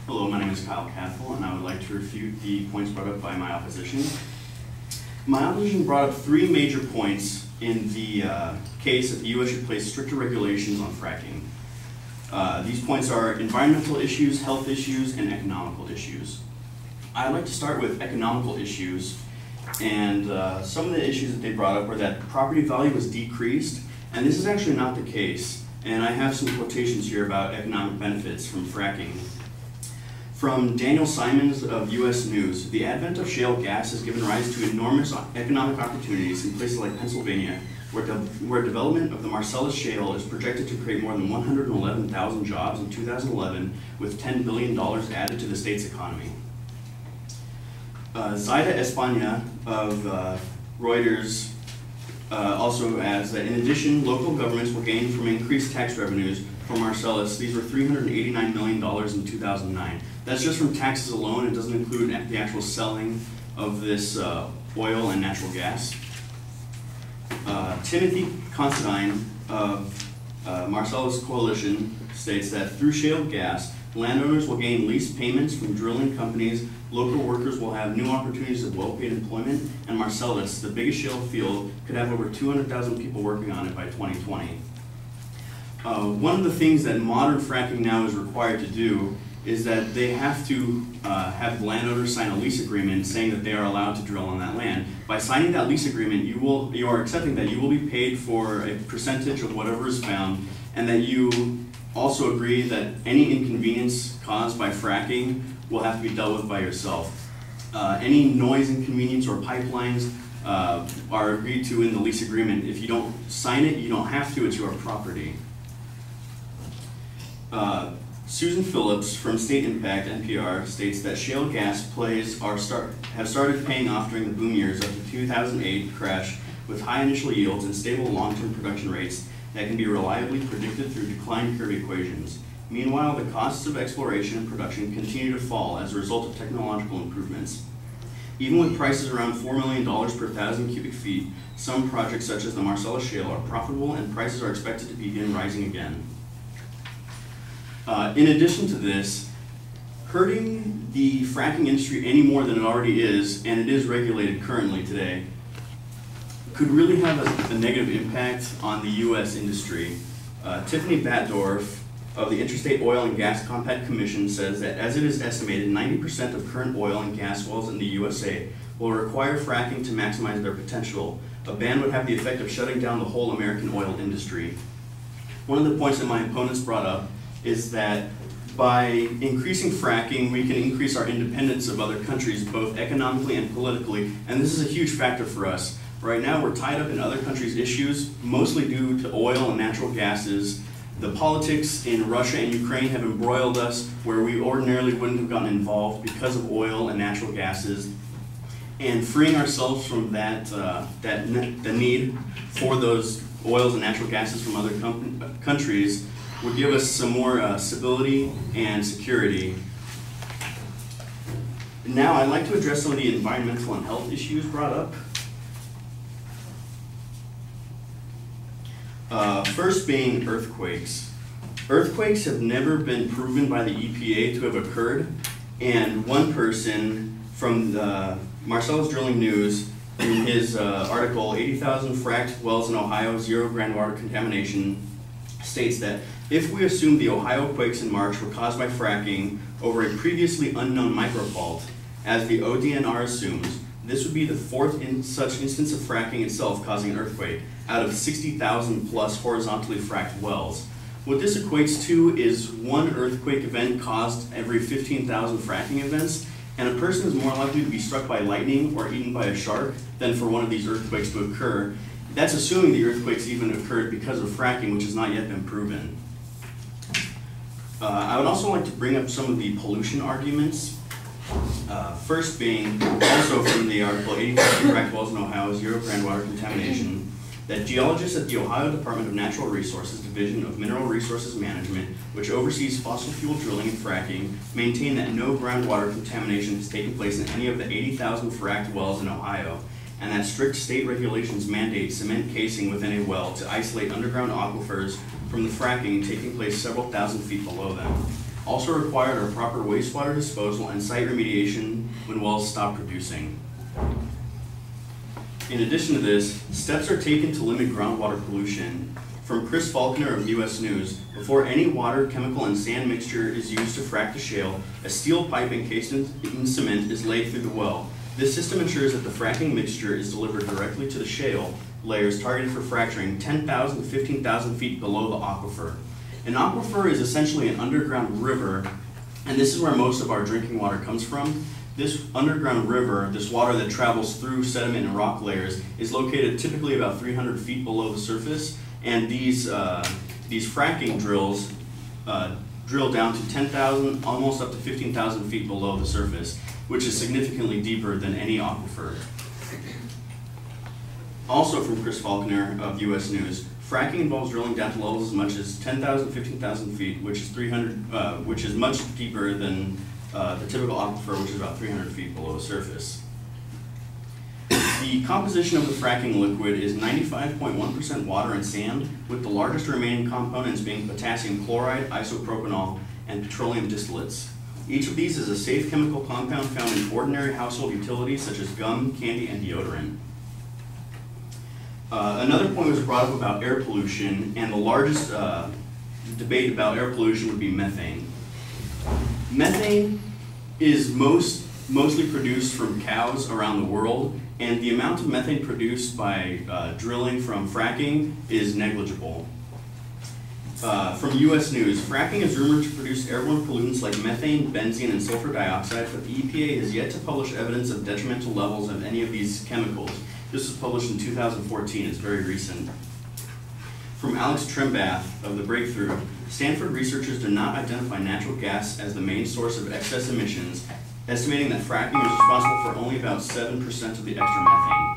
Hello, my name is Kyle Cathell, and I would like to refute the points brought up by my opposition. My opposition brought up three major points in the case that the U.S. should place stricter regulations on fracking. These points are environmental issues, health issues, and economical issues. I'd like to start with economical issues, and some of the issues that they brought up were that property value was decreased, and this is actually not the case. And I have some quotations here about economic benefits from fracking. From Daniel Simons of U.S. News, the advent of shale gas has given rise to enormous economic opportunities in places like Pennsylvania, where development of the Marcellus Shale is projected to create more than 111,000 jobs in 2011, with $10 billion added to the state's economy. Zaida España of Reuters also adds that in addition, local governments will gain from increased tax revenues from Marcellus. These were $389 million in 2009. That's just from taxes alone. It doesn't include the actual selling of this oil and natural gas. Timothy Considine of Marcellus Coalition states that through shale gas, landowners will gain lease payments from drilling companies, local workers will have new opportunities of well-paid employment, and Marcellus, the biggest shale field, could have over 200,000 people working on it by 2020. One of the things that modern fracking now is required to do is that they have to have landowners sign a lease agreement saying that they are allowed to drill on that land. By signing that lease agreement, you are accepting that you will be paid for a percentage of whatever is found, and that you also agree that any inconvenience caused by fracking will have to be dealt with by yourself. Any noise inconvenience or pipelines are agreed to in the lease agreement. If you don't sign it, you don't have to, it's your property. Susan Phillips from State Impact, NPR, states that shale gas plays have started paying off during the boom years of the 2008 crash with high initial yields and stable long-term production rates that can be reliably predicted through decline curve equations. Meanwhile, the costs of exploration and production continue to fall as a result of technological improvements. Even with prices around $4 million per 1,000 cubic feet, some projects such as the Marcellus Shale are profitable and prices are expected to begin rising again. In addition to this, hurting the fracking industry any more than it already is, and it is regulated currently today, could really have a negative impact on the U.S. industry. Tiffany Batdorf of the Interstate Oil and Gas Compact Commission says that as it is estimated, 90% of current oil and gas wells in the USA will require fracking to maximize their potential. A ban would have the effect of shutting down the whole American oil industry. One of the points that my opponents brought up is that by increasing fracking, we can increase our independence of other countries, both economically and politically, and this is a huge factor for us. Right now, we're tied up in other countries' issues, mostly due to oil and natural gases. The politics in Russia and Ukraine have embroiled us where we ordinarily wouldn't have gotten involved because of oil and natural gases. And freeing ourselves from the need for those oils and natural gases from other countries would give us some more stability and security. Now, I'd like to address some of the environmental and health issues brought up. First being earthquakes. Earthquakes have never been proven by the EPA to have occurred, and one person from the Marcellus Drilling News, in his article, 80,000 fracked wells in Ohio, zero groundwater contamination, states that if we assume the Ohio quakes in March were caused by fracking over a previously unknown microfault, as the ODNR assumes, this would be the fourth such instance of fracking itself causing an earthquake out of 60,000 plus horizontally fracked wells. What this equates to is one earthquake event caused every 15,000 fracking events, and a person is more likely to be struck by lightning or eaten by a shark than for one of these earthquakes to occur. That's assuming the earthquakes even occurred because of fracking, which has not yet been proven. I would also like to bring up some of the pollution arguments. First being, also from the article, 80,000 fracked wells in Ohio, zero groundwater contamination, that geologists at the Ohio Department of Natural Resources Division of Mineral Resources Management, which oversees fossil fuel drilling and fracking, maintain that no groundwater contamination has taken place in any of the 80,000 fracked wells in Ohio, and that strict state regulations mandate cement casing within a well to isolate underground aquifers from the fracking taking place several thousand feet below them. Also required are proper wastewater disposal and site remediation when wells stop producing. In addition to this, steps are taken to limit groundwater pollution. From Chris Faulkner of U.S. News, before any water, chemical, and sand mixture is used to frack the shale, a steel pipe encased in cement is laid through the well. This system ensures that the fracking mixture is delivered directly to the shale layers targeted for fracturing 10,000 to 15,000 feet below the aquifer. An aquifer is essentially an underground river, and this is where most of our drinking water comes from. This underground river, this water that travels through sediment and rock layers, is located typically about 300 feet below the surface, and these fracking drills drill down to 10,000, almost up to 15,000 feet below the surface, which is significantly deeper than any aquifer. Also from Chris Faulkner of U.S. News, fracking involves drilling down to levels as much as 10,000, 15,000 feet, which is much deeper than the typical aquifer, which is about 300 feet below the surface. The composition of the fracking liquid is 95.1% water and sand, with the largest remaining components being potassium chloride, isopropanol, and petroleum distillates. Each of these is a safe chemical compound found in ordinary household utilities such as gum, candy, and deodorant. Another point was brought up about air pollution, and the largest debate about air pollution would be methane. Methane is mostly produced from cows around the world, and the amount of methane produced by drilling from fracking is negligible. From U.S. News, fracking is rumored to produce airborne pollutants like methane, benzene, and sulfur dioxide, but the EPA has yet to publish evidence of detrimental levels of any of these chemicals. This was published in 2014, it's very recent. From Alex Trembath of The Breakthrough, Stanford researchers do not identify natural gas as the main source of excess emissions, estimating that fracking is responsible for only about 7% of the extra methane.